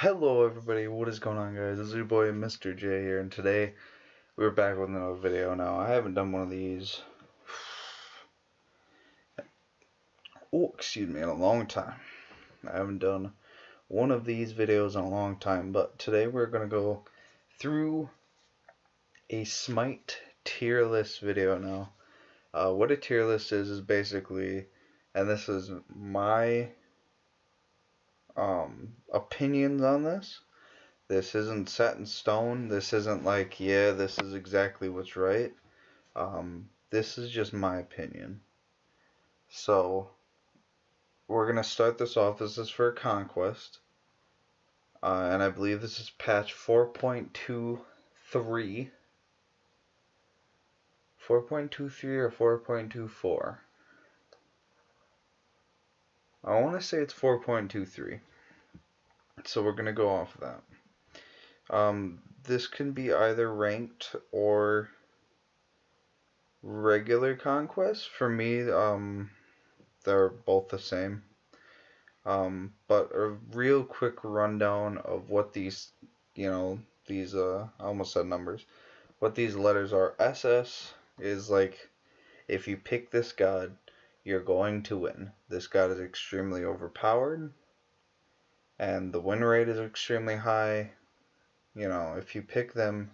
Hello everybody, what is going on guys? This is your boy Mr. J here, and today we're back with another video. Now, I haven't done one of these in a long time. I haven't done one of these videos in a long time, but today we're going to go through a Smite tier list video now. What a tier list is basically, and this is my opinions on this. This isn't set in stone. This isn't like, yeah, this is exactly what's right. This is just my opinion. So, we're going to start this off. This is for Conquest. And I believe this is patch 4.23. 4.23 or 4.24. I want to say it's 4.23. So we're going to go off of that. This can be either ranked or regular Conquest. For me, they're both the same. But a real quick rundown of what these, I almost said numbers. What these letters are. SS is like, if you pick this god, you're going to win. This god is extremely overpowered, and the win rate is extremely high. If you pick them,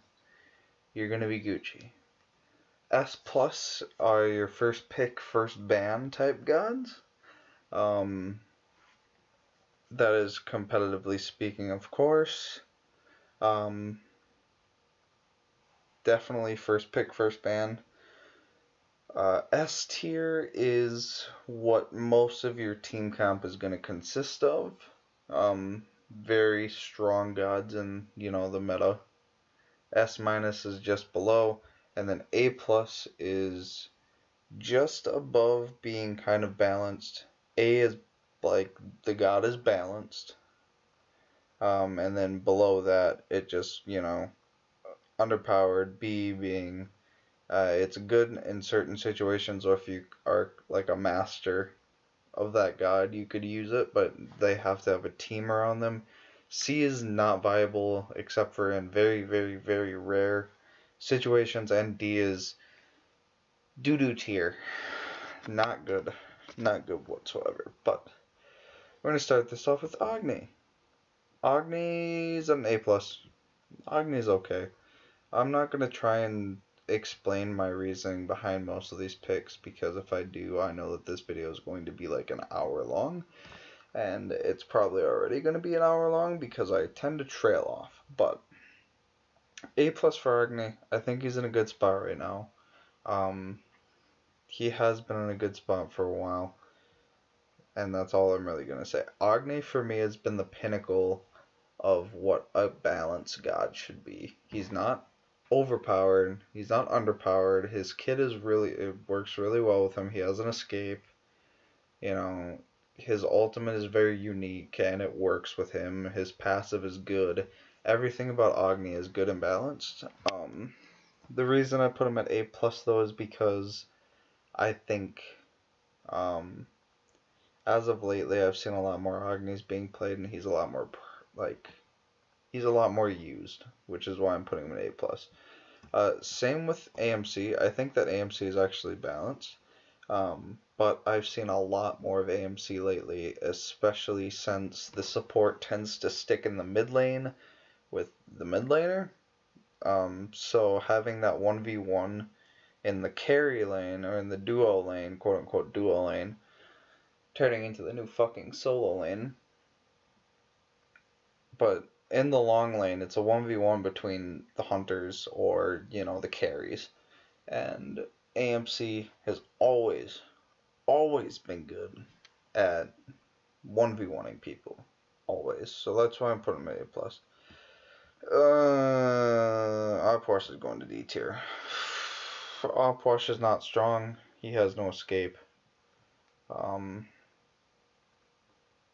you're going to be Gucci. S plus are your first pick, first ban type gods. That is competitively speaking, of course. Definitely first pick, first ban. S tier is what most of your team comp is going to consist of. Very strong gods in, the meta. S minus is just below, and then A plus is just above being kind of balanced. A is like the god is balanced, and then below that it just, underpowered. B being it's good in certain situations, or if you are like a master of that god, you could use it, but they have to have a team around them. C is not viable except for in very, very, very rare situations, and D is doo-doo tier. Not good. Not good whatsoever. But we're going to start this off with Agni. Agni's an A+. Agni's okay. I'm not going to try and explain my reasoning behind most of these picks, because if I do, I know that this video is going to be like an hour long, and it's probably already going to be an hour long because I tend to trail off. But A+ for Agni. I think he's in a good spot right now. He has been in a good spot for a while, and that's all I'm really going to say. Agni for me has been the pinnacle of what a balanced god should be. He's not overpowered, he's not underpowered. His kit is it works really well with him. He has an escape. His ultimate is very unique and it works with him. His passive is good. Everything about Agni is good and balanced. The reason I put him at A+ though is because I think as of lately I've seen a lot more Agnis being played, and he's a lot more used, which is why I'm putting him at A+. Same with AMC. I think that AMC is actually balanced, but I've seen a lot more of AMC lately, especially since the support tends to stick in the mid lane with the mid laner. So having that 1v1 in the carry lane, or in the duo lane, quote unquote duo lane, turning into the new fucking solo lane. But in the long lane, it's a 1v1 between the hunters or, the carries. And AMC has always been good at 1v1ing people. Always. So that's why I'm putting him at A+. Opwash is going to D tier. Opwash is not strong. He has no escape.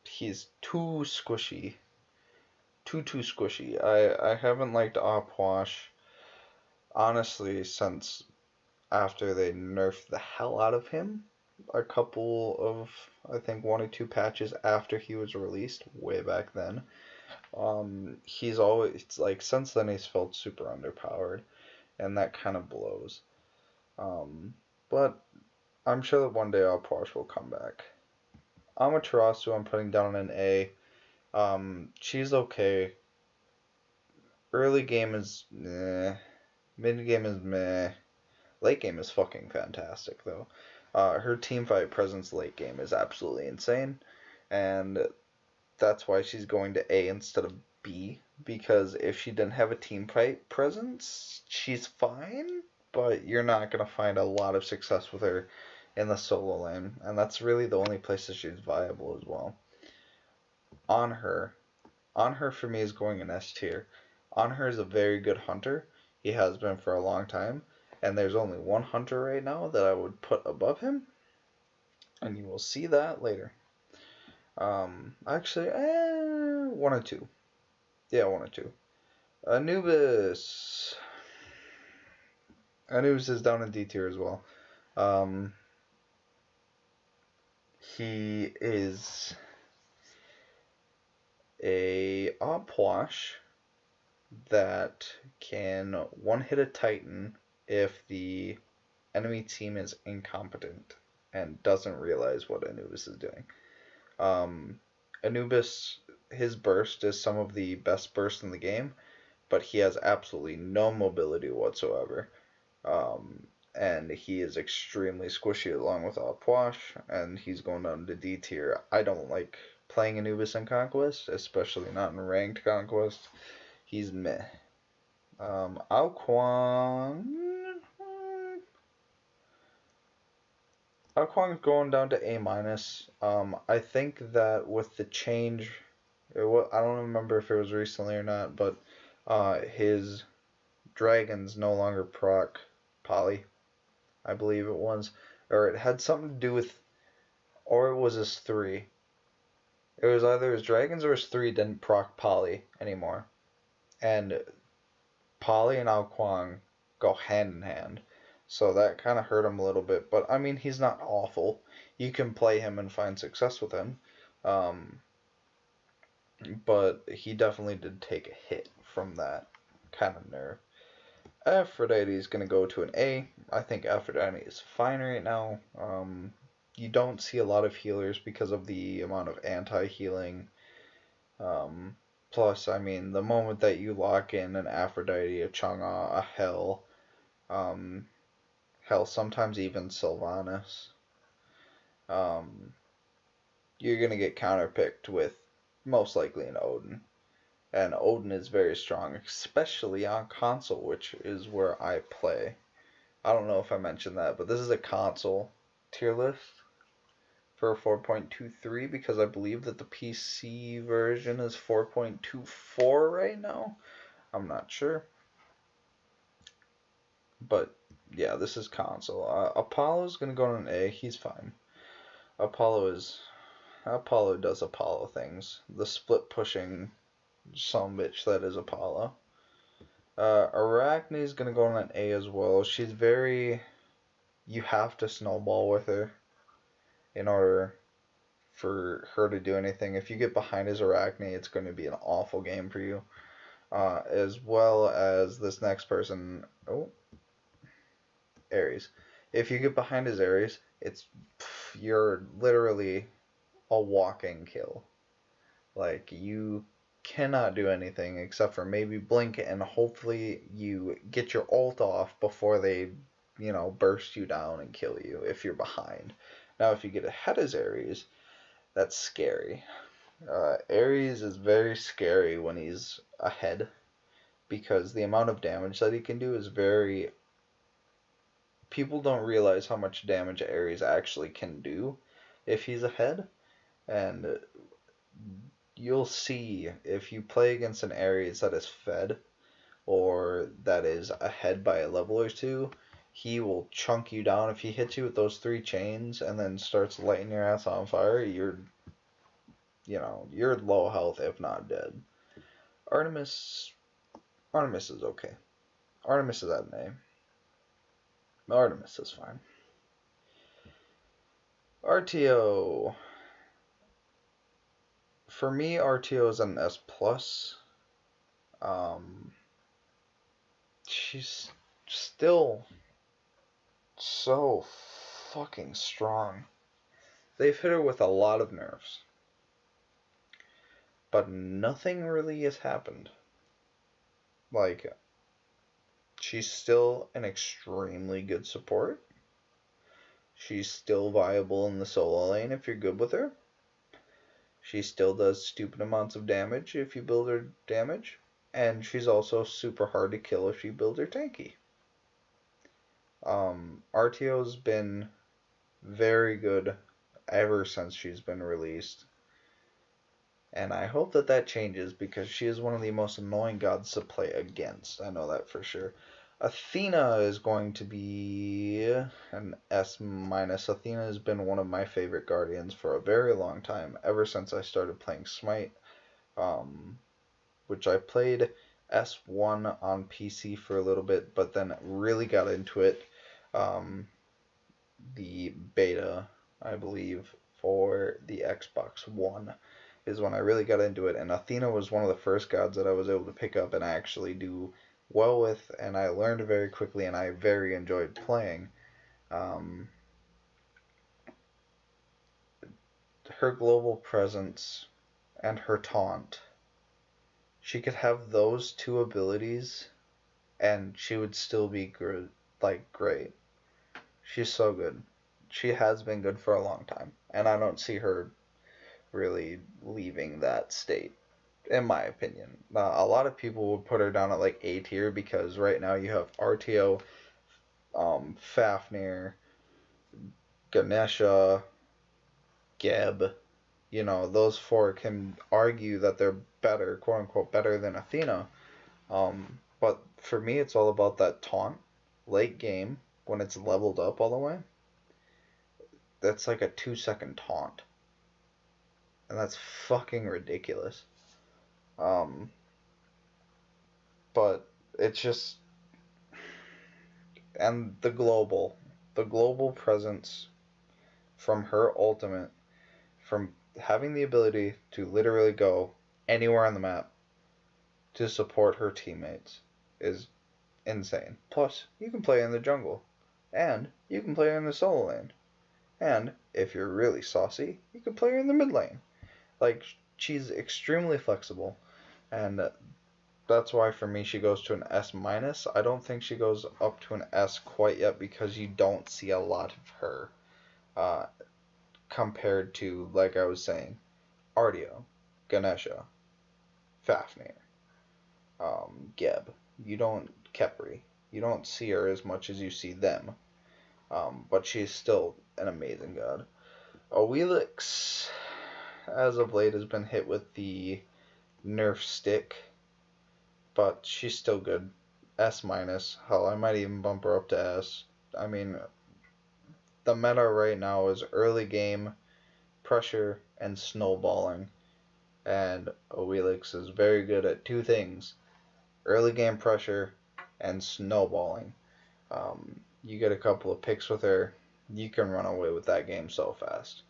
He's too squishy. Too squishy. I haven't liked Opwash, honestly, since after they nerfed the hell out of him. A couple of, I think, 1 or 2 patches after he was released, way back then. He's always like since then he's felt super underpowered, and that kind of blows. But I'm sure that one day Alposh will come back. Amaterasu I'm putting down an A. She's okay. Early game is meh. Mid game is meh. Late game is fucking fantastic though. Her team fight presence late game is absolutely insane, and that's why she's going to A instead of B. Because if she didn't have a team fight presence, she's fine, but you're not gonna find a lot of success with her in the solo lane, and that's really the only place that she's viable as well. On her, on her for me is going in S tier. On her is a very good hunter. He has been for a long time, and there's only one hunter right now that I would put above him, and you will see that later. Actually, one or two. Yeah, one or two. Anubis. Anubis is down in D tier as well. He is a Opwash that can one hit a Titan if the enemy team is incompetent and doesn't realize what Anubis is doing. Anubis, his burst is some of the best burst in the game, but he has absolutely no mobility whatsoever. And he is extremely squishy along with Opwash, and he's going down to D tier. I don't like playing Anubis in Conquest, especially not in ranked Conquest. He's meh. Aokwang. Aokwang's going down to A minus. I think that with the change, I don't remember if it was recently or not, but his dragons no longer proc poly, I believe it was, or it had something to do with, or it was his 3. It was either his dragons or his 3 didn't proc poly anymore, and poly and Aokwang go hand in hand. So that kind of hurt him a little bit, but I mean, he's not awful. You can play him and find success with him. But he definitely did take a hit from that kind of nerf. Aphrodite is going to go to an A. I think Aphrodite is fine right now. You don't see a lot of healers because of the amount of anti-healing. Plus, I mean, the moment that you lock in an Aphrodite, a Chang'e, a Hell, hell, sometimes even Sylvanas, you're going to get counterpicked with most likely an Odin. And Odin is very strong, especially on console, which is where I play. I don't know if I mentioned that, but this is a console tier list for 4.23 because I believe that the PC version is 4.24 right now. I'm not sure. But yeah, this is console. Apollo's gonna go on an A. He's fine. Apollo does Apollo things. The split pushing bitch that is Apollo. Arachne's gonna go on an A as well. She's very. You have to snowball with her in order for her to do anything. If you get behind his Arachne, it's going to be an awful game for you. As well as this next person. Oh, Ares. If you get behind his Ares, you're literally a walking kill. Like, you cannot do anything except for maybe blink and hopefully you get your ult off before they, burst you down and kill you if you're behind. Now, if you get ahead as Ares, that's scary. Ares is very scary when he's ahead because the amount of damage that he can do is very. People don't realize how much damage Ares actually can do if he's ahead, and you'll see if you play against an Ares that is fed or that is ahead by a level or two, he will chunk you down. If he hits you with those 3 chains and then starts lighting your ass on fire, you're low health if not dead. Artemis is okay. Artemis is at an A. Artemis is fine. RTO. For me, RTO is an S plus. Um, she's still so fucking strong. They've hit her with a lot of nerfs, but nothing really has happened. Like, she's still an extremely good support. She's still viable in the solo lane if you're good with her. She still does stupid amounts of damage if you build her damage. And she's also super hard to kill if you build her tanky. RTO's been very good ever since she's been released. And I hope that that changes because she is one of the most annoying gods to play against. I know that for sure. Athena is going to be an S minus. Athena has been one of my favorite guardians for a very long time, ever since I started playing Smite, which I played S1 on PC for a little bit, but then really got into it. The beta, I believe, for the Xbox One is when I really got into it, and Athena was one of the first gods that I was able to pick up and actually do well with, and I learned very quickly, and I very enjoyed playing. Her global presence and her taunt, she could have those two abilities, and she would still be great. She's so good. She has been good for a long time, and I don't see her really leaving that state, in my opinion. A lot of people would put her down at like A tier because right now you have RTO, Fafnir, Ganesha, Geb. You know, those four can argue that they're better, quote unquote, better than Athena. But for me, it's all about that taunt late game when it's leveled up all the way. That's like a 2-second taunt. And that's fucking ridiculous. But it's just, and the global presence from her ultimate, from having the ability to literally go anywhere on the map to support her teammates is insane. Plus, you can play in the jungle, and you can play in the solo lane, and if you're really saucy, you can play her in the mid lane. Like, she's extremely flexible, and that's why for me she goes to an S minus. I don't think she goes up to an S quite yet because you don't see a lot of her compared to, like I was saying, Artio, Ganesha, Fafnir, Geb. You don't Kepri. You don't see her as much as you see them. But she's still an amazing god. Awelix, as of late, has been hit with the nerf stick, but she's still good. S minus. Hell, I might even bump her up to S. I mean, the meta right now is early game, pressure, and snowballing. And Awelix is very good at two things: early game pressure and snowballing. You get a couple of picks with her, you can run away with that game so fast.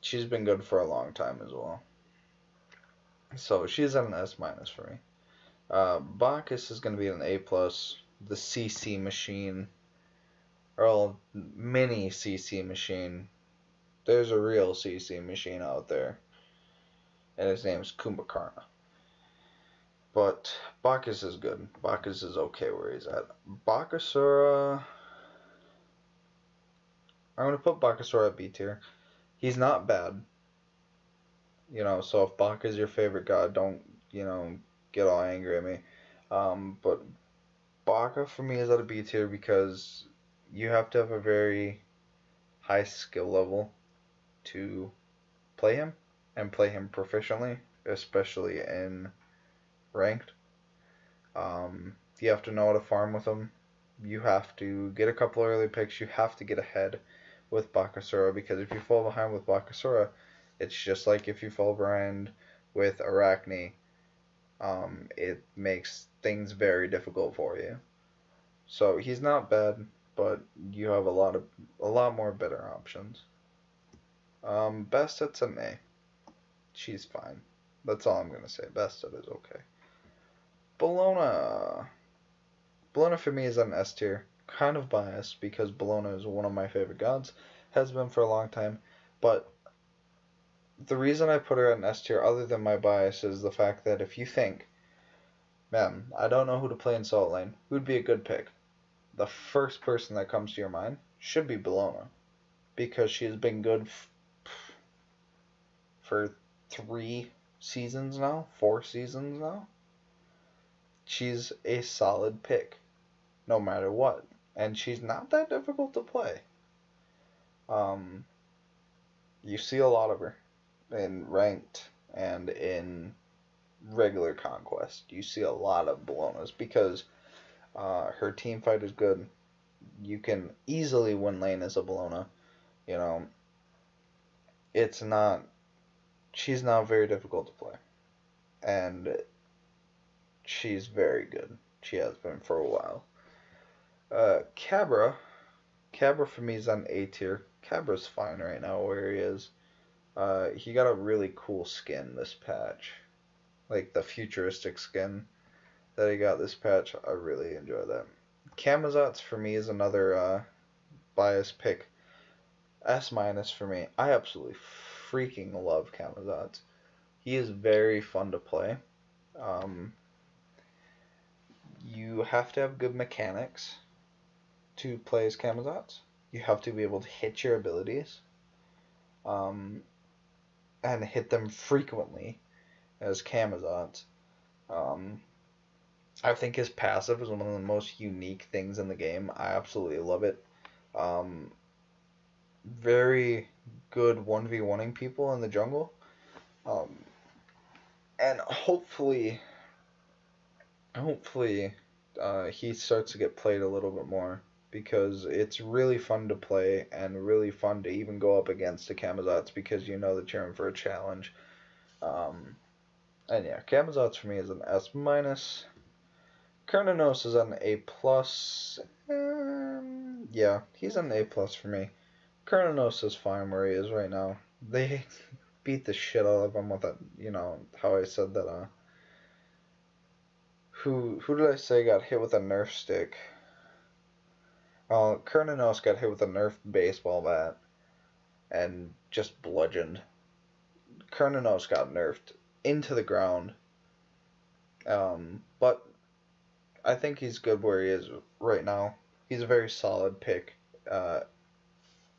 She's been good for a long time as well. So she's at an S minus for me. Bacchus is going to be an A plus. The CC machine, or mini CC machine. There's a real CC machine out there, and his name is Kumbhakarna. But Bacchus is good. Bacchus is okay where he's at. Bakasura, I'm going to put Bakasura at B tier. He's not bad. You know, so if Baka is your favorite god, don't, get all angry at me. But Baka for me is at a B tier because you have to have a very high skill level to play him and play him proficiently, especially in ranked. You have to know how to farm with him. You have to get a couple early picks. You have to get ahead with Bakasura because if you fall behind with Bakasura, it's just like if you fall behind with Arachne. It makes things very difficult for you. So he's not bad, but you have a lot more better options. Best, it's an A. She's fine. That's all I'm gonna say. Besta is okay. Bologna. Bologna for me is an S tier. Kind of biased because Bologna is one of my favorite gods. Has been for a long time. But the reason I put her at an S tier, other than my bias, is the fact that if you think, man, I don't know who to play in solo lane, who'd be a good pick? The first person that comes to your mind should be Bologna. Because she has been good for 3 seasons now, 4 seasons now. She's a solid pick, no matter what. And she's not that difficult to play. You see a lot of her in ranked and in regular conquest. You see a lot of Bolognas because her team fight is good. You can easily win lane as a Bologna. You know, she's not very difficult to play. And she's very good. She has been for a while. Cabra for me is on A tier. Cabra's fine right now where he is. He got a really cool skin this patch. Like the futuristic skin that he got this patch. I really enjoy that. Camazotz for me is another biased pick. S minus for me. I absolutely freaking love Camazotz. He is very fun to play. You have to have good mechanics to play as Camazotz. You have to be able to hit your abilities. And hit them frequently as Camazotz. I think his passive is one of the most unique things in the game. I absolutely love it. Very good 1v1ing people in the jungle. And hopefully he starts to get played a little bit more because it's really fun to play and really fun to even go up against the Camazotz because you know that you're in for a challenge. And yeah, Camazotz for me is an S minus. Kernanos is an A plus. Yeah, he's an A plus for me. Kernanos is fine where he is right now. They beat the shit out of him with that, you know, how I said that, who did I say got hit with a Nerf stick? Kernanos got hit with a Nerf baseball bat and just bludgeoned. Kernanos got nerfed into the ground. But I think he's good where he is right now. He's a very solid pick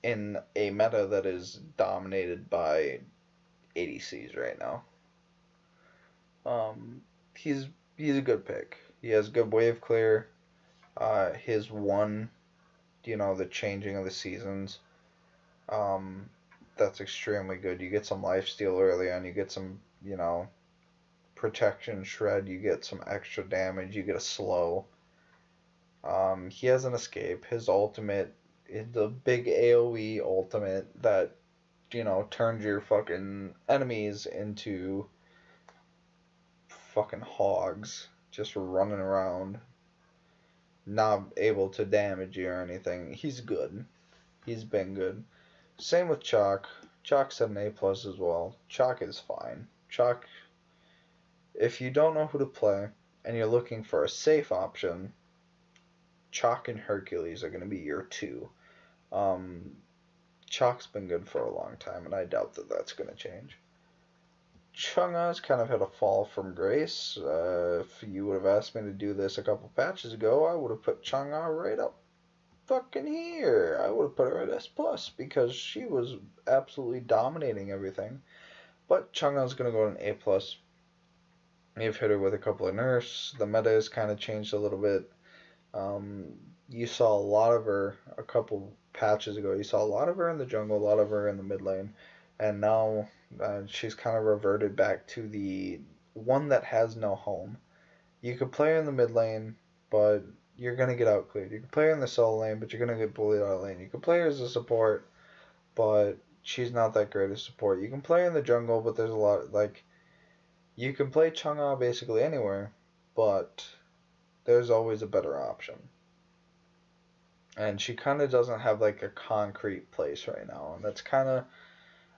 in a meta that is dominated by ADCs right now. He's a good pick. He has good wave clear. His the changing of the seasons. That's extremely good. You get some lifesteal early on. You get some, protection shred. You get some extra damage. You get a slow. He has an escape. His ultimate is the big AoE ultimate that, turns your fucking enemies into fucking hogs just running around, not able to damage you or anything. He's good. He's been good. Same with Chalk. Chalk's an A plus as well. Chalk is fine. Chalk, if you don't know who to play and you're looking for a safe option, Chalk and Hercules are going to be your two. Chalk's been good for a long time, and I doubt that that's going to change. Chang'e's kind of had a fall from grace. If you would have asked me to do this a couple patches ago, I would have put Chang'e right up fucking here. I would have put her at S plus because she was absolutely dominating everything. But Chang'e's going to go to an A plus. You've hit her with a couple of nerfs. The meta has kind of changed a little bit. You saw a lot of her a couple patches ago. You saw a lot of her in the jungle, a lot of her in the mid lane. And now she's kind of reverted back to the one that has no home. You could play her in the mid lane, but you're going to get outcleared. You can play her in the solo lane, but you're going to get bullied out of lane. You can play her as a support, but she's not that great as support. You can play her in the jungle, but there's a lot, you can play Chang'e basically anywhere, but there's always a better option. And she kind of doesn't have a concrete place right now, and that's kind of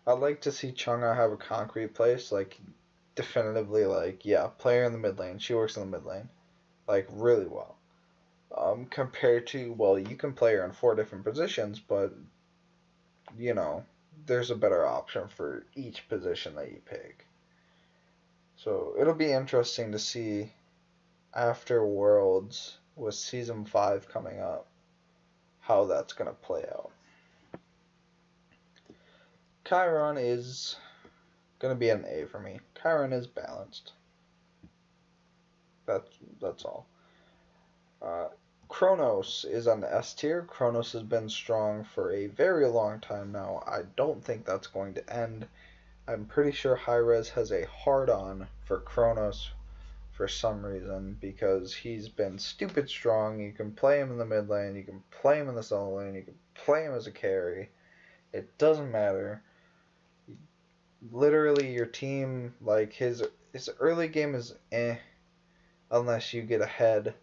I'd like to see Chungha have a concrete place, like definitively, like yeah, player in the mid lane. She works in the mid lane, like really well. Compared to, well, you can play her in 4 different positions, but you know, there's a better option for each position that you pick. So it'll be interesting to see after Worlds with Season 5 coming up how that's going to play out. Chiron is going to be an A for me. Chiron is balanced. That's all. Kronos is on the S tier. Kronos has been strong for a very long time now. I don't think that's going to end. I'm pretty sure Hi-Rez has a hard-on for Kronos for some reason because he's been stupid strong. You can play him in the mid lane, you can play him in the solo lane, you can play him as a carry. It doesn't matter. Literally, your team, like his early game is unless you get ahead,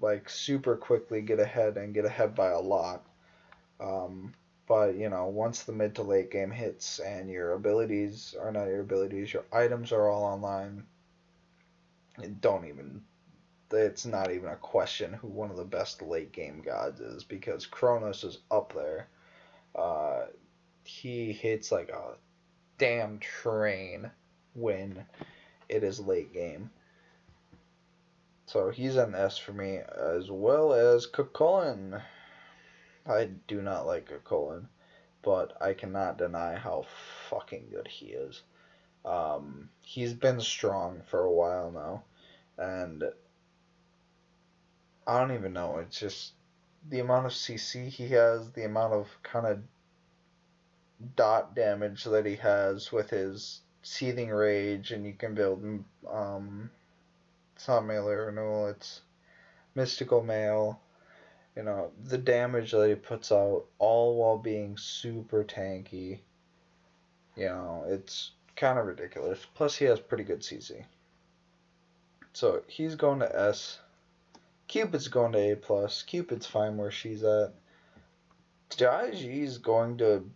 like super quickly get ahead and get ahead by a lot. But you know, once the mid to late game hits and your abilities are not your abilities, your items are all online. It's not even a question who one of the best late game gods is because Kronos is up there. Uh, he hits like a damn train when it is late game. So he's an S for me, as well as Kukulin. I do not like Kukulin, but I cannot deny how fucking good he is. He's been strong for a while now, and I don't even know. It's just the amount of CC he has, the amount of kind of dot damage that he has with his Seething Rage, and you can build it's not Melee Renewal, it's Mystical Mail. You know, the damage that he puts out, all while being super tanky. You know, it's kind of ridiculous. Plus, he has pretty good CC. So, he's going to S. Cupid's going to A+. Cupid's fine where she's at. Daji's going to...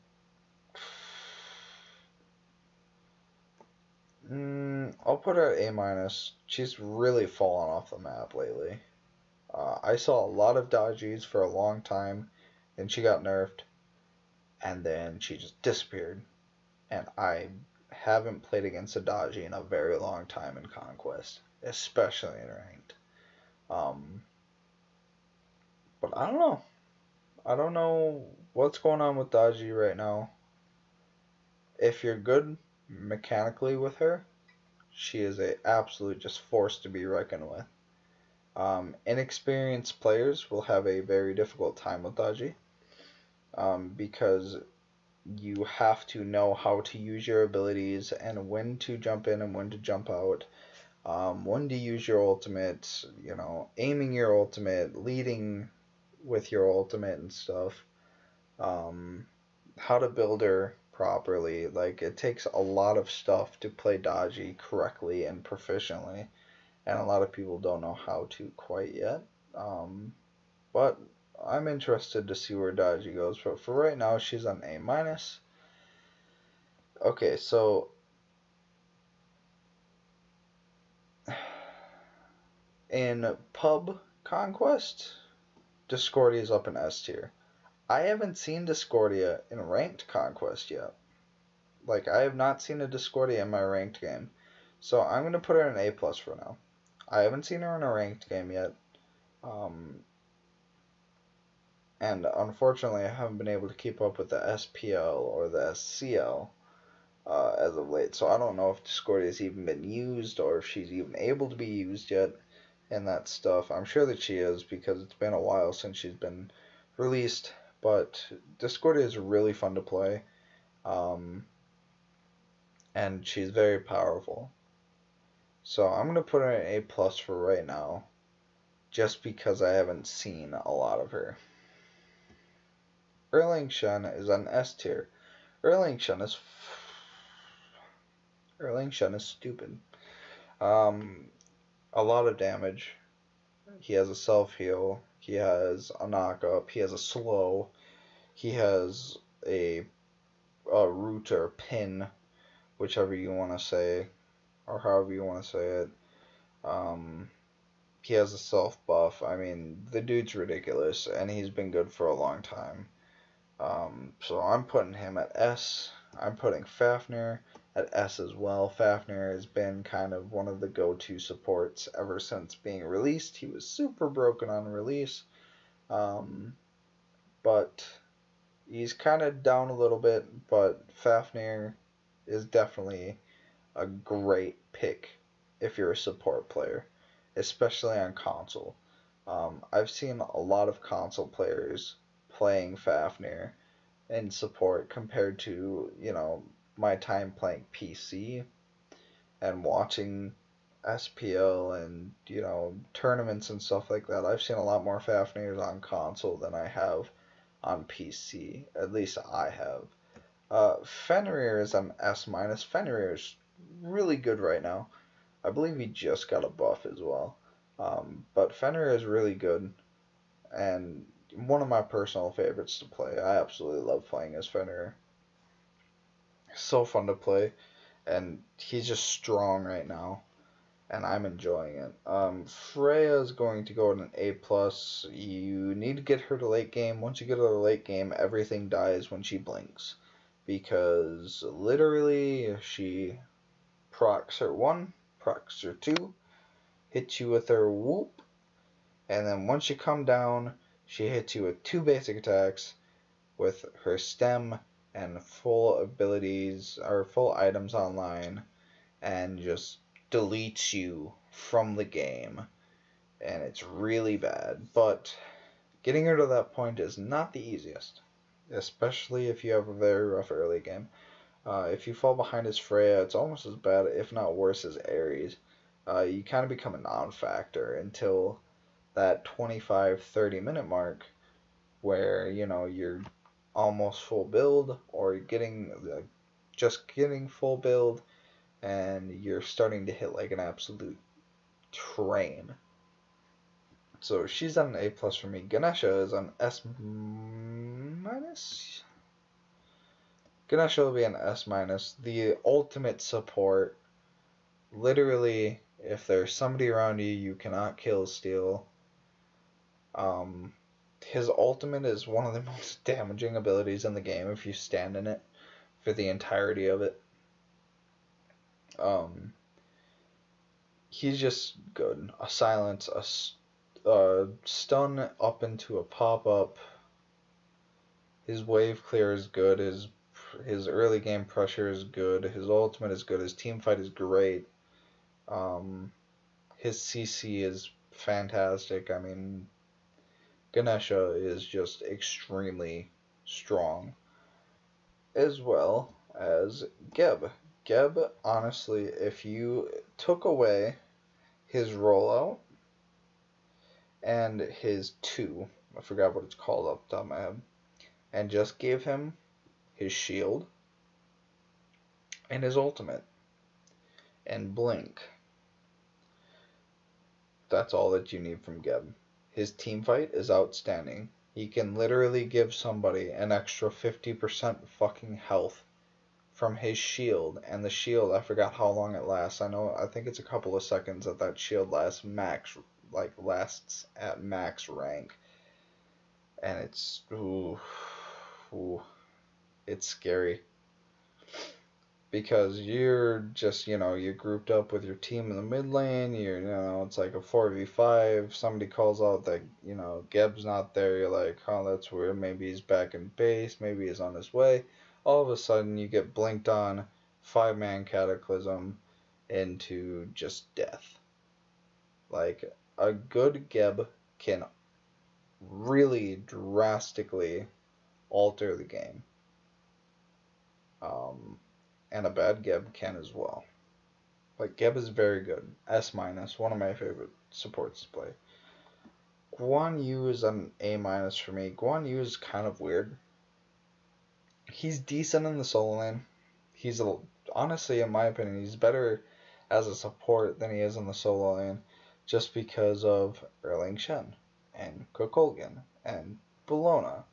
I'll put her at A-. She's really fallen off the map lately. I saw a lot of Dajis for a long time, then she got nerfed, and then she just disappeared. And I haven't played against a Daji in a very long time in Conquest, especially in Ranked. But I don't know. I don't know what's going on with Daji right now. If you're good mechanically with her, she is a absolute just force to be reckoned with. Inexperienced players will have a very difficult time with Daji because you have to know how to use your abilities and when to jump in and when to jump out, when to use your ultimate, you know, aiming your ultimate, leading with your ultimate and stuff, how to build her properly. Like, it takes a lot of stuff to play Daji correctly and proficiently, and a lot of people don't know how to quite yet. But I'm interested to see where Daji goes. But for right now, she's on A-. Okay, so in pub conquest, Discordia is up in S tier. I haven't seen Discordia in ranked conquest yet. Like, I have not seen a Discordia in my ranked game. So I'm going to put her in A+ for now. I haven't seen her in a ranked game yet. And unfortunately, I haven't been able to keep up with the SPL or the SCL as of late. So I don't know if Discordia has even been used or if she's even able to be used yet and that stuff. I'm sure that she is because it's been a while since she's been released. But Discordia is really fun to play. And she's very powerful. So I'm going to put her in A+ for right now, just because I haven't seen a lot of her. Erling Shen is on S tier. Erling Shen is stupid. A lot of damage. He has a self-heal. He has a knock-up. He has a slow. He has a root or pin, whichever you want to say, or however you want to say it. Um, he has a self buff. I mean, the dude's ridiculous, and he's been good for a long time. So I'm putting him at S. I'm putting Fafnir at S as well. Fafnir has been kind of one of the go-to supports ever since being released. He was super broken on release, but he's kind of down a little bit. But Fafnir is definitely a great pick if you're a support player, especially on console. I've seen a lot of console players playing Fafnir in support compared to, my time playing PC and watching SPL and, tournaments and stuff like that. I've seen a lot more Fafnirs on console than I have on PC. At least I have. Fenrir is an S minus. Fenrir is really good right now. I believe he just got a buff as well. But Fenrir is really good and one of my personal favorites to play. I absolutely love playing as Fenrir. So fun to play, and he's just strong right now, and I'm enjoying it. Freya is going to go at an A plus. You need to get her to late game. Once you get her to late game, everything dies when she blinks, because literally she procs her 1, procs her 2, hits you with her whoop, and then once you come down, she hits you with 2 basic attacks with her stem and full abilities or full items online, and just deletes you from the game. And it's really bad. But getting her to that point is not the easiest, especially if you have a very rough early game. If you fall behind as Freya, it's almost as bad, if not worse, as Ares. You kind of become a non-factor until that 25-30 minute mark where you're almost full build or just getting full build and you're starting to hit like an absolute train. So she's on an A plus for me. Ganesha is on S minus. Ganesha will be an S minus. The ultimate support. Literally, if there's somebody around you you cannot kill steal. His ultimate is one of the most damaging abilities in the game if you stand in it for the entirety of it. He's just good. A silence, a stun up into a pop-up. His wave clear is good. His early game pressure is good. His ultimate is good. His team fight is great. His CC is fantastic. I mean, Ganesha is just extremely strong. As well as Geb. Geb, honestly, if you took away his rollout and his 2, I forgot what it's called off the top of my head, and just gave him his shield and his ultimate and blink, that's all that you need from Geb. His team fight is outstanding. He can literally give somebody an extra 50% fucking health from his shield, and the shield, I forgot how long it lasts. I think it's a couple of seconds that shield lasts at max rank. And it's it's scary. Because you're just, you're grouped up with your team in the mid lane, it's like a 4v5, somebody calls out that, Geb's not there, you're like, oh, that's weird, maybe he's back in base, maybe he's on his way. All of a sudden, you get blinked on, 5-man cataclysm into just death. Like, a good Geb can really drastically alter the game. And a bad Geb can as well. But Geb is very good. S minus, one of my favorite supports to play. Guan Yu is an A minus for me. Guan Yu is kind of weird. He's decent in the solo lane. Honestly, in my opinion, he's better as a support than he is in the solo lane, just because of Erling Shen and Kukulkan and Bellona.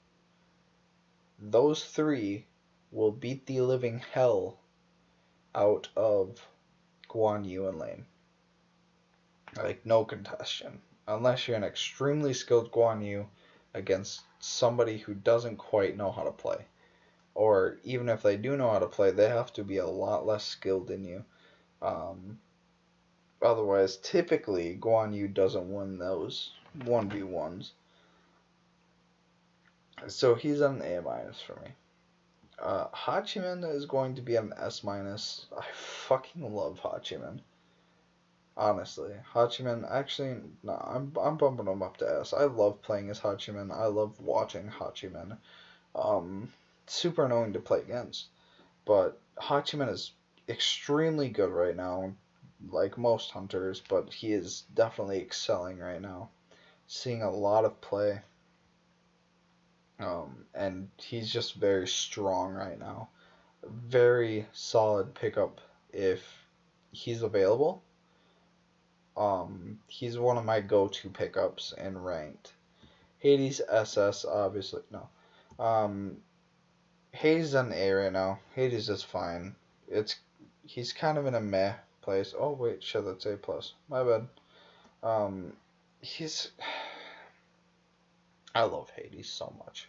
Those 3 will beat the living hell out of Guan Yu in lane. Like, no contestation. Unless you're an extremely skilled Guan Yu against somebody who doesn't quite know how to play. Or even if they do know how to play, they have to be a lot less skilled than you. Otherwise, typically, Guan Yu doesn't win those 1v1s. So he's an A- for me. Hachiman is going to be an S-. I fucking love Hachiman. Honestly, Hachiman, actually, no, I'm bumping him up to S. I love playing as Hachiman. I love watching Hachiman. Super annoying to play against. But Hachiman is extremely good right now, like most hunters, but he is definitely excelling right now. Seeing a lot of play. And he's just very strong right now. Very solid pickup if he's available. He's one of my go-to pickups in ranked. Hades SS, obviously, no. Hades an A right now. Hades is fine. He's kind of in a meh place. Oh wait, shit, that's A plus. My bad. He's. I love Hades so much.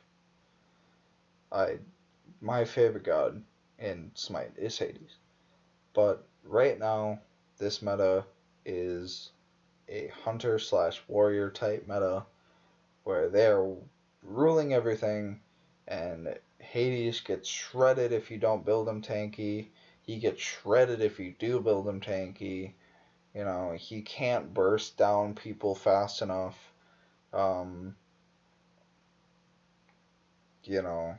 My favorite god in Smite is Hades. But right now, this meta is a hunter / warrior type meta where they're ruling everything, and Hades gets shredded if you don't build him tanky. He gets shredded if you do build him tanky. You know, he can't burst down people fast enough. You know,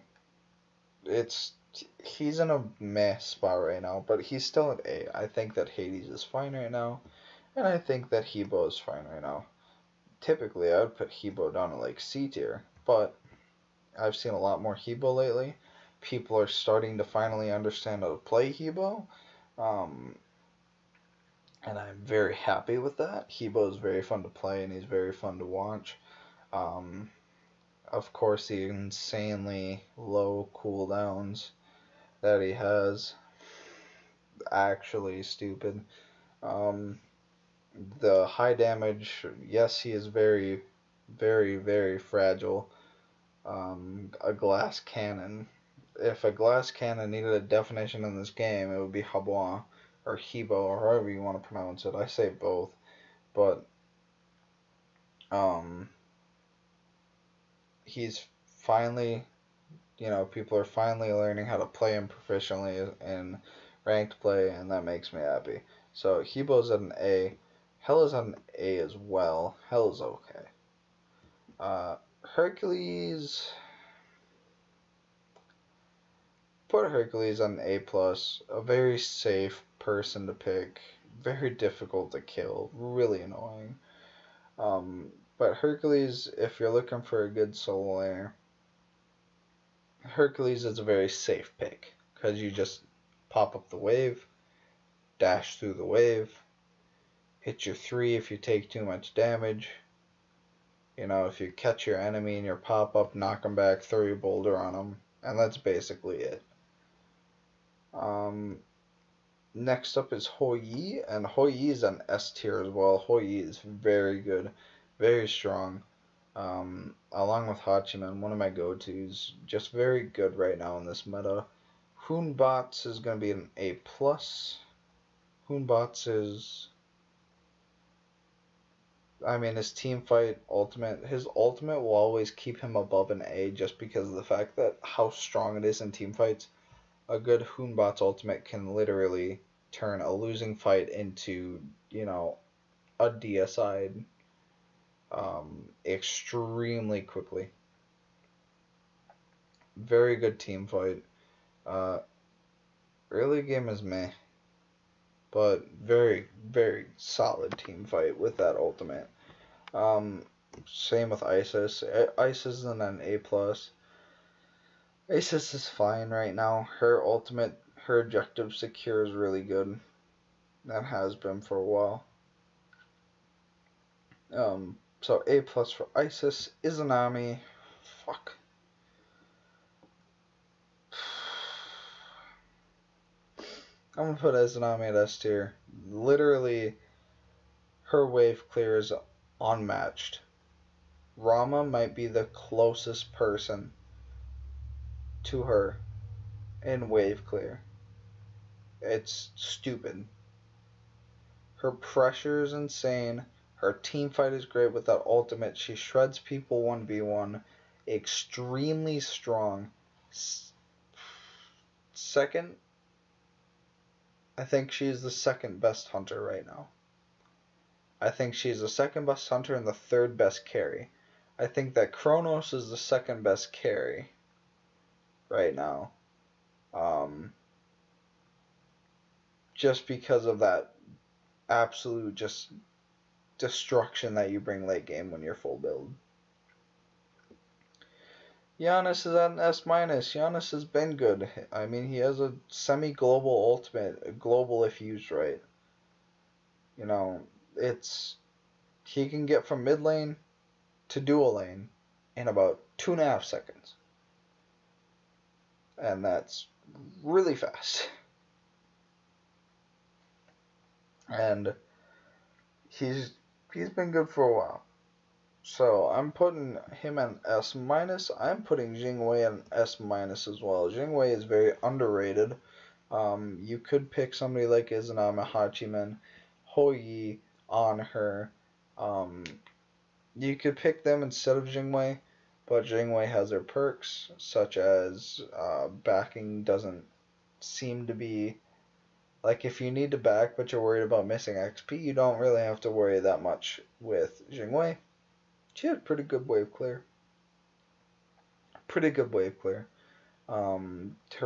he's in a meh spot right now, but he's still at A. I think that Hades is fine right now, and I think that Hebo is fine right now. Typically, I would put Hebo down at like C tier, but I've seen a lot more Hebo lately. People are starting to finally understand how to play Hebo, and I'm very happy with that. Hebo is very fun to play, and he's very fun to watch. Of course, the insanely low cooldowns that he has, actually stupid. The high damage, yes, he is very, very, very fragile. A glass cannon. If a glass cannon needed a definition in this game, it would be Habois or Hebo or however you want to pronounce it. I say both, but he's finally, people are finally learning how to play him proficiently in ranked play, and that makes me happy. So Hebo's at an A. Hell is at an A as well. Hell is okay. Hercules. Put Hercules on A plus. A very safe person to pick. Very difficult to kill. Really annoying. But Hercules, if you're looking for a good solo laner, Hercules is a very safe pick because you just pop up the wave, dash through the wave, hit your 3 if you take too much damage. If you catch your enemy in your pop up, knock them back, throw your boulder on them, and that's basically it. Next up is Hou Yi, and Hou Yi is an S tier as well. Hou Yi is very good, very strong. Along with Hachiman, one of my go-tos, just very good right now in this meta. Hoonbots is going to be an A+. Hoonbots is... his team fight ultimate, his ultimate will always keep him above an A just because of the fact that how strong it is in team fights. A good Hoonbot's ultimate can literally turn a losing fight into, a DSI extremely quickly. Very good team fight. Early game is meh, but very, very solid team fight with that ultimate. Same with Isis. Isis is an A+. Isis is fine right now. Her ultimate, her objective secure is really good. That has been for a while. So A+ for Isis. Izanami, fuck. I'm gonna put Izanami at S tier. Literally, her wave clear is unmatched. Rama might be the closest person to her in wave clear. It's stupid. Her pressure is insane. Her team fight is great with that ultimate. She shreds people 1v1. Extremely strong. Second, I think she's the second best hunter right now. I think she's the second best hunter and the third best carry. I think that Kronos is the second best carry right now. Just because of that absolute just destruction that you bring late game when you're full build. Giannis is at an S minus. Giannis has been good. I mean, he has a semi-global ultimate, global if used right. You know, he can get from mid lane to dual lane in about 2.5 seconds, and that's really fast. And he's been good for a while. So I'm putting him at S minus. I'm putting Jingwei at an S minus as well. Jingwei is very underrated. You could pick somebody like Izanami, Hachiman, Hoyi on her. You could pick them instead of Jingwei, but Jingwei has their perks, such as backing doesn't seem to be like if you need to back but you're worried about missing XP, you don't really have to worry that much with Jingwei. She had pretty good wave clear. Her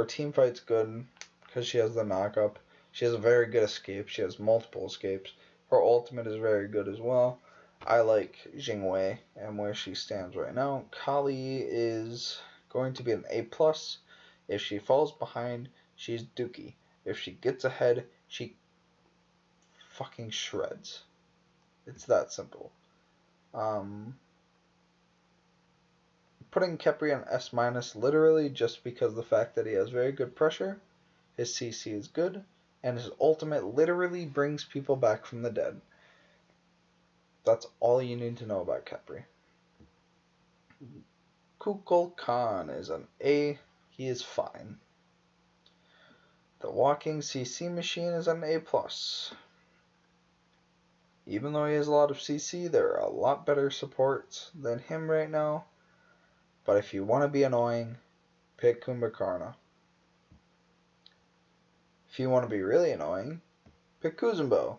team fight's good because she has the knockup. She has a very good escape. She has multiple escapes. Her ultimate is very good as well. I like Jingwei and where she stands right now. Kali is going to be an A+. If she falls behind, she's dookie. If she gets ahead, she fucking shreds. It's that simple. Putting Khepri on S minus literally just because the fact that he has very good pressure, his CC is good, and his ultimate literally brings people back from the dead. That's all you need to know about Khepri. Kukul Khan is an A. He is fine. The walking CC machine is an A+. Even though he has a lot of CC, there are a lot better supports than him right now. But if you want to be annoying, pick Kumbhakarna. If you want to be really annoying, pick Kuzenbo.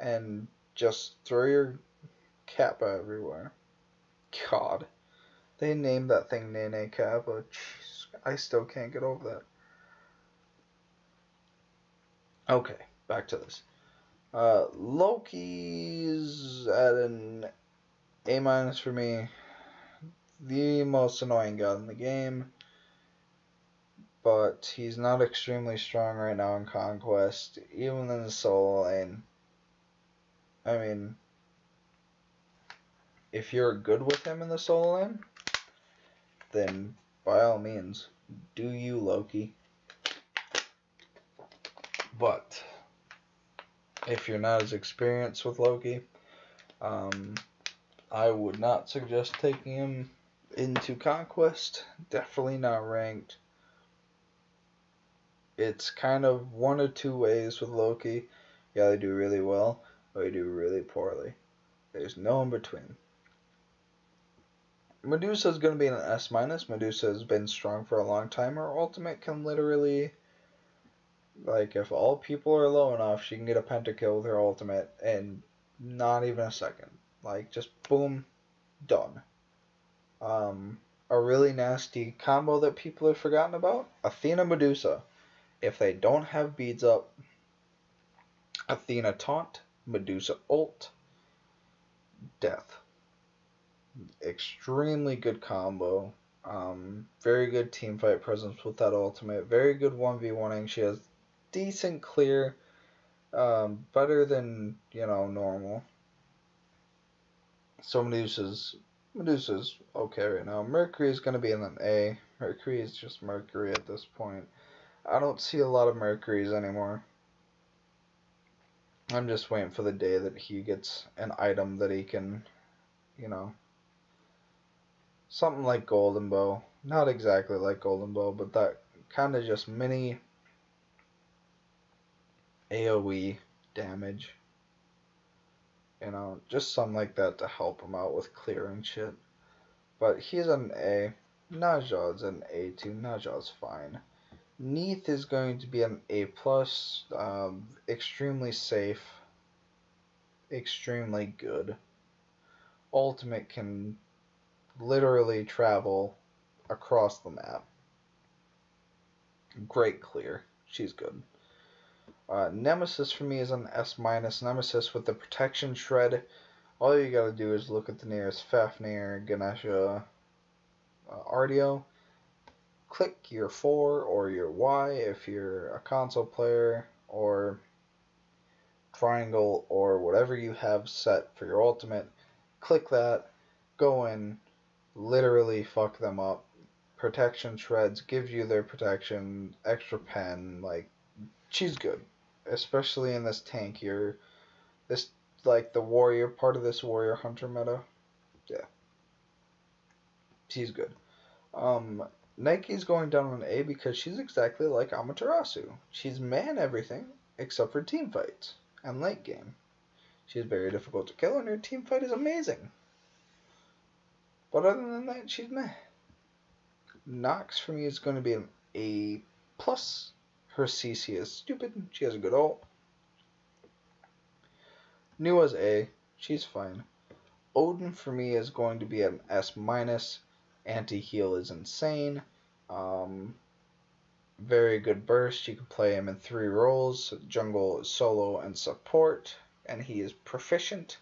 And just throw your Kappa everywhere. God. They named that thing Nene Kappa. Jeez, I still can't get over that. Okay, back to this. Loki's at an A- for me. The most annoying god in the game. But he's not extremely strong right now in Conquest, even in the solo lane. I mean, if you're good with him in the solo lane, then by all means, do you, Loki. But if you're not as experienced with Loki, I would not suggest taking him into Conquest. Definitely not ranked. It's kind of one or two ways with Loki. You either do really well or you do really poorly. There's no in between. Medusa's going to be an S-. Medusa has been strong for a long time. Her ultimate can literally, like, if all people are low enough, she can get a pentakill with her ultimate in not even a second. Like, just boom, done. A really nasty combo that people have forgotten about, Athena Medusa. If they don't have beads up, Athena taunt, Medusa ult, death. Extremely good combo. Very good team fight presence with that ultimate. Very good 1v1ing. She has decent clear. Better than, normal. So Medusa's okay right now. Mercury is going to be in an A. Mercury is just Mercury at this point. I don't see a lot of Mercuries anymore. I'm just waiting for the day that he gets an item that he can, you know, something like Golden Bow. Not exactly like Golden Bow, but that kind of just mini AoE damage. You know, just something like that to help him out with clearing shit. But he's an A. Najah's an A too. Najah's fine. Neith is going to be an A+, extremely safe, extremely good. Ultimate can literally travel across the map. Great clear. She's good. Nemesis for me is an S-. Nemesis with the protection shred. All you gotta do is look at the nearest Fafnir, Ganesha, Artio. Click your 4 or your Y if you're a console player, or triangle, or whatever you have set for your ultimate. Click that, go in, literally fuck them up. Protection shreds, gives you their protection, extra pen, like, she's good. Especially in this tankier, this, like, the warrior part of this warrior hunter meta. Yeah. She's good. Nike's going down on A because she's exactly like Amaterasu. She's man everything except for team fights and late game. She's very difficult to kill and her team fight is amazing. But other than that, she's meh. Nox for me is going to be an A+. Her CC is stupid. She has a good ult. Nua's A. She's fine. Odin for me is going to be an S-. Anti-heal is insane. Very good burst. You can play him in 3 roles: jungle, solo, and support. And he is proficient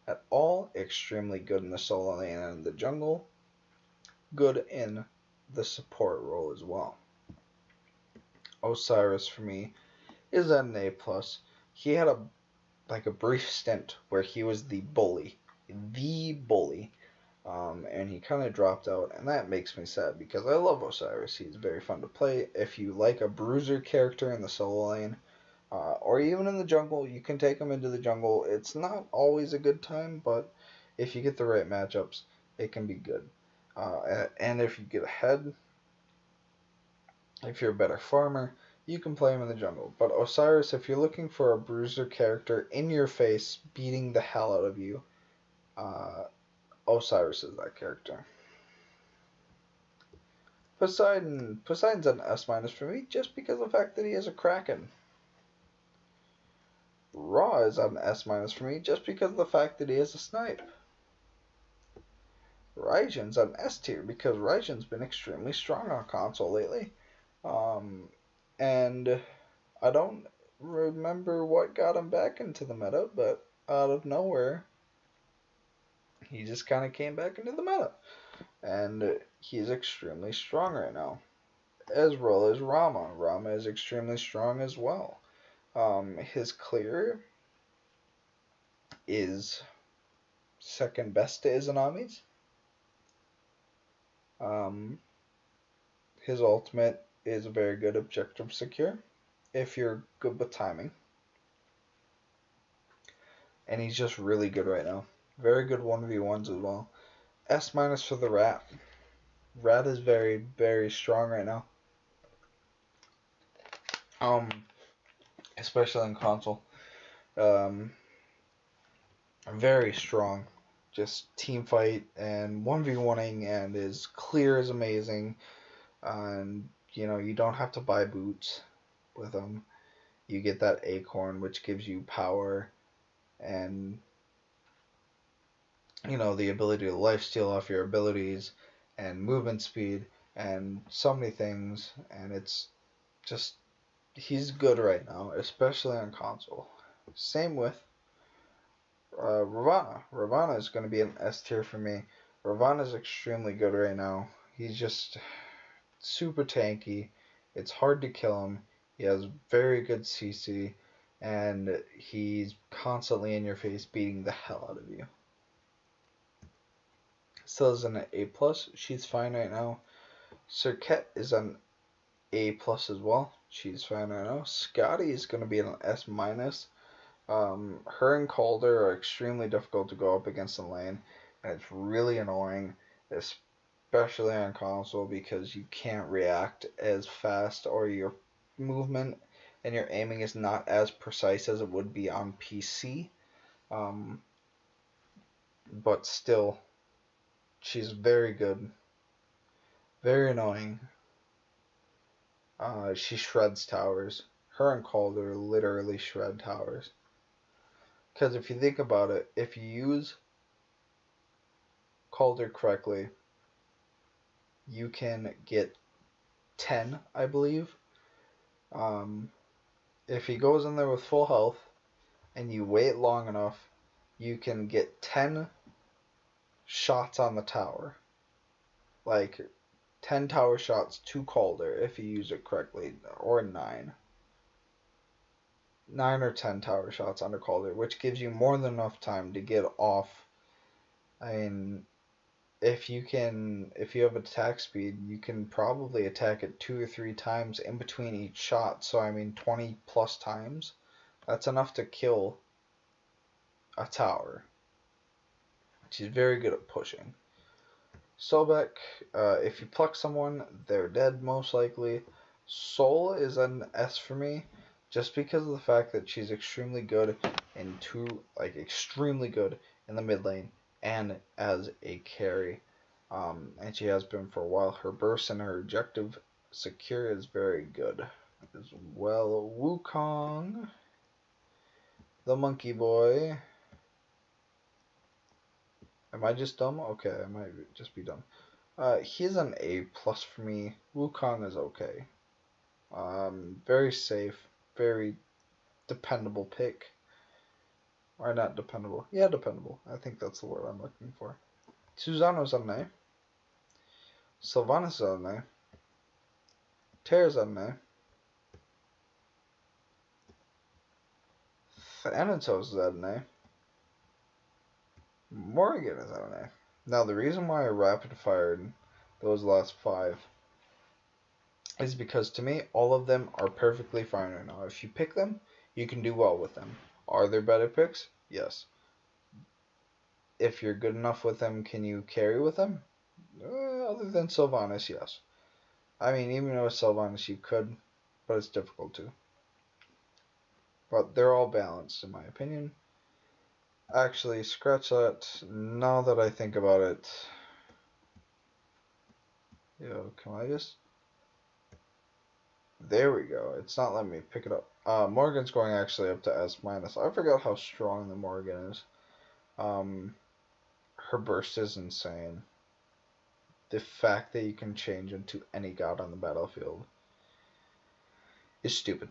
at all. Extremely good in the solo lane and the jungle. Good in the support role as well. Osiris for me is at an A+. He had a brief stint where he was the bully. And he kind of dropped out, and that makes me sad because I love Osiris. He's very fun to play. If you like a bruiser character in the solo lane, or even in the jungle, you can take him into the jungle. It's not always a good time, but if you get the right matchups, it can be good. And if you get ahead, if you're a better farmer, you can play him in the jungle. But Osiris, if you're looking for a bruiser character in your face, beating the hell out of you, Osiris is that character. Poseidon's an S- for me just because of the fact that he has a Kraken. Ra is an S- for me just because of the fact that he has a Snipe. Raijin's an S tier because Raijin's been extremely strong on console lately. And I don't remember what got him back into the meta, but out of nowhere, he just kind of came back into the meta. And he's extremely strong right now. As well as Rama. Rama is extremely strong as well. His clear is second best to Izanami's. His ultimate is a very good objective secure if you're good with timing. And he's just really good right now. Very good 1v1s as well. S- for the Rat. Rat is very, very strong right now. Especially in console. Very strong. Just team fight and 1v1ing, and his clear is amazing. And you don't have to buy boots with him. You get that acorn, which gives you power and the ability to lifesteal off your abilities and movement speed and so many things. And it's just, he's good right now, especially on console. Same with Ravana. Ravana is going to be an S tier for me. Ravana is extremely good right now. He's just super tanky. It's hard to kill him. He has very good CC, and he's constantly in your face beating the hell out of you. Still is an A+. She's fine right now. Serket is an A+ as well. She's fine right now. Scotty is going to be an S minus. Her and Calder are extremely difficult to go up against in lane, and it's really annoying, especially on console, because you can't react as fast, or your movement and your aiming is not as precise as it would be on PC. But still, she's very good. Very annoying. She shreds towers. Her and Calder literally shred towers. Because if you think about it, if you use Calder correctly, you can get 10, I believe. If he goes in there with full health and you wait long enough, you can get 10 shots on the tower. Like 10 tower shots to Calder if you use it correctly, or 9. 9 or 10 tower shots under Calder, which gives you more than enough time to get off. I mean, if you have attack speed, you can probably attack it 2 or 3 times in between each shot. So I mean, 20 plus times. That's enough to kill a tower. She's very good at pushing. Sobek, if you pluck someone, they're dead most likely. Sol is an S for me, just because of the fact that she's extremely good extremely good in the mid lane and as a carry. And she has been for a while. Her burst and her objective secure is very good as well. Wukong, the monkey boy. Am I just dumb? Okay, I might just be dumb. He's an A plus for me. Wukong is okay. Very safe, very dependable pick. Or not dependable. Yeah, dependable. I think that's the word I'm looking for. Susano's an A. Sylvanas is an A. Terra's an A. Thanatos is an A. Morgan is an A. Now, the reason why I rapid fired those last 5 is because to me, all of them are perfectly fine right now. If you pick them, you can do well with them. Are there better picks? Yes. If you're good enough with them, can you carry with them? Other than Sylvanas, yes. I mean, even with Sylvanas, you could, but it's difficult to. But they're all balanced, in my opinion. Actually, scratch that. Now that I think about it, can I just? There we go. It's not letting me pick it up. Morgan's going actually up to S minus. I forgot how strong the Morgan is. Her burst is insane. The fact that you can change into any god on the battlefield is stupid.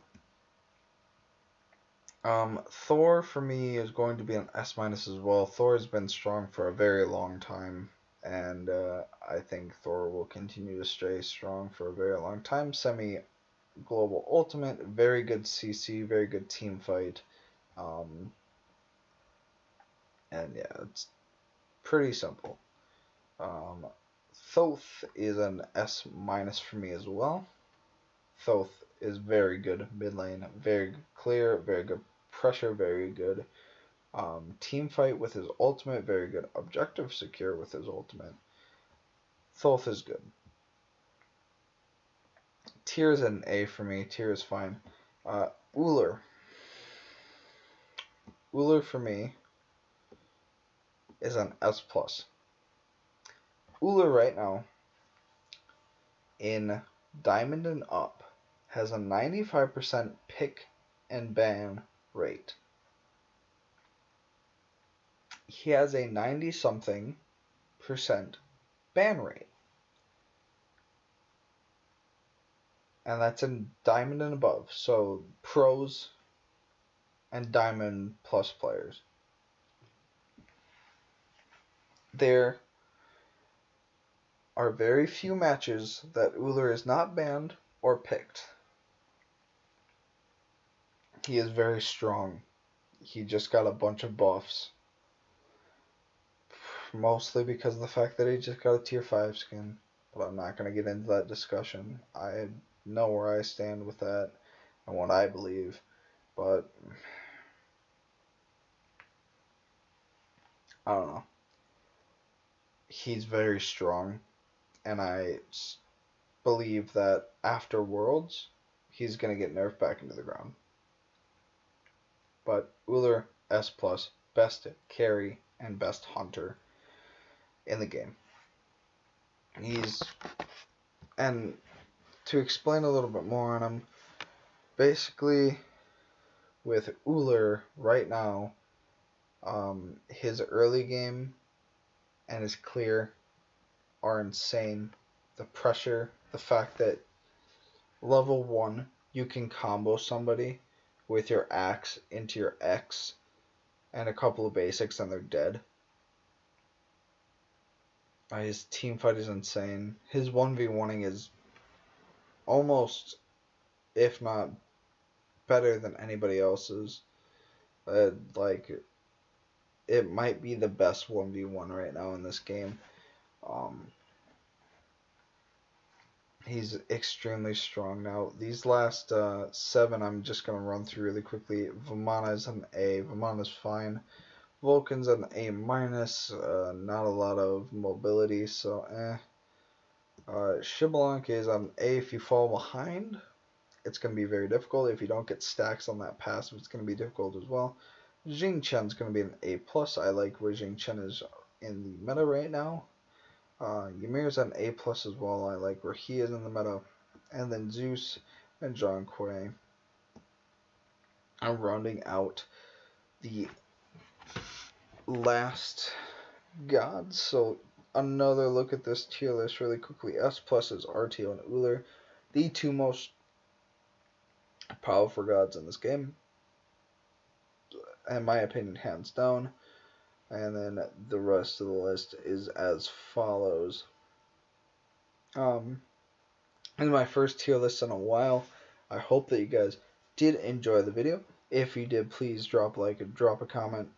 Thor for me is going to be an S minus as well. Thor has been strong for a very long time, and I think Thor will continue to stay strong for a very long time. Semi-global ultimate, very good CC, very good team fight, and yeah, it's pretty simple. Thoth is an S minus for me as well. Thoth is very good mid lane, very clear, very good pressure, very good team fight with his ultimate, very good objective secure with his ultimate. Thoth is good. Tyr is an A for me. Tyr is fine. Ullr. Ullr for me is an S plus. Ullr right now in Diamond and up has a 95% pick and ban rate. He has a 90-something% ban rate. And that's in Diamond and above. So pros and Diamond plus players. There are very few matches that Ullr is not banned or picked. He is very strong. He just got a bunch of buffs. Mostly because of the fact that he just got a tier 5 skin. But I'm not going to get into that discussion. know where I stand with that and what I believe, but I don't know. He's very strong, and I believe that after Worlds, he's gonna get nerfed back into the ground. But Uller S plus, best carry and best hunter in the game. He's, and to explain a little bit more on him, basically with Uller right now, his early game and his clear are insane. The pressure, the fact that level 1 you can combo somebody with your axe into your X and a couple of basics and they're dead. His team fight is insane. His 1v1ing is almost, if not better than anybody else's. Like, it might be the best 1v1 right now in this game. He's extremely strong. Now, these last 7 I'm just going to run through really quickly. Vamana's an A. Vamana's fine. Vulcan's an A minus. Not a lot of mobility, so eh. Xbalanque is an A if you fall behind. It's going to be very difficult. If you don't get stacks on that passive, it's going to be difficult as well. Jing Chen's going to be an A plus. I like where Jing Chen is in the meta right now. Ymir's an A plus as well. I like where he is in the meta. And then Zeus and John Quay. I'm rounding out the last gods. So another look at this tier list really quickly. S plus is RTO and Uller, the 2 most powerful gods in this game, in my opinion, hands down. And then the rest of the list is as follows. In my first tier list in a while. I hope that you guys did enjoy the video. If you did, please drop a like and drop a comment.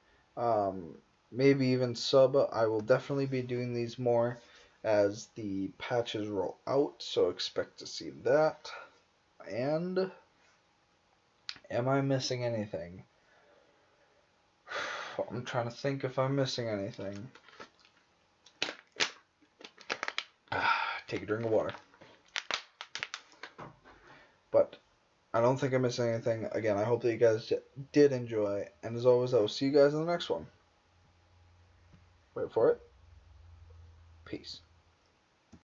Maybe even sub. I will definitely be doing these more as the patches roll out, so expect to see that. And am I missing anything? I'm trying to think if I'm missing anything. Take a drink of water. But I don't think I'm missing anything. Again, I hope that you guys did enjoy. And as always, I will see you guys in the next one. Wait for it. Peace.